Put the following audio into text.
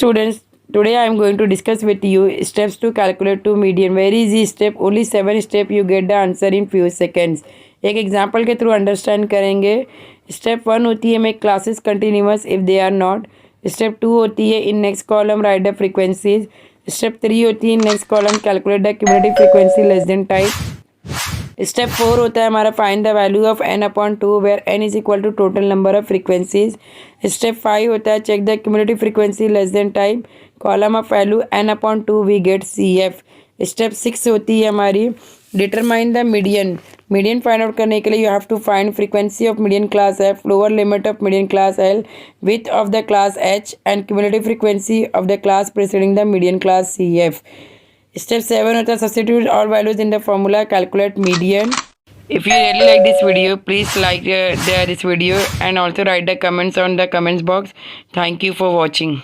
students, today I am going to discuss with you steps to calculate two median. Very easy step, only 7 steps you get the answer in few seconds. एक example के through understand करेंगे. Step 1 होती है make classes continuous if they are not. Step 2 होती है in next column write the frequencies. Step 3 होती है in next column calculate the cumulative frequency less than type. Step 4 होता है हमारा find the value of n upon 2 where n is equal to total number of frequencies. Step 5 होता है check the cumulative frequency less than time. Column of value n upon 2 we get CF. Step 6 होती है हमारी determine the median. Median find out करने के लिए you have to find frequency of median class F, lower limit of median class L, width of the class H and cumulative frequency of the class preceding the median class CF. Step 7 होता है substitute all values in the formula, calculate median. If you really like this video, please like this video and also write the comments on the comments box. Thank you for watching.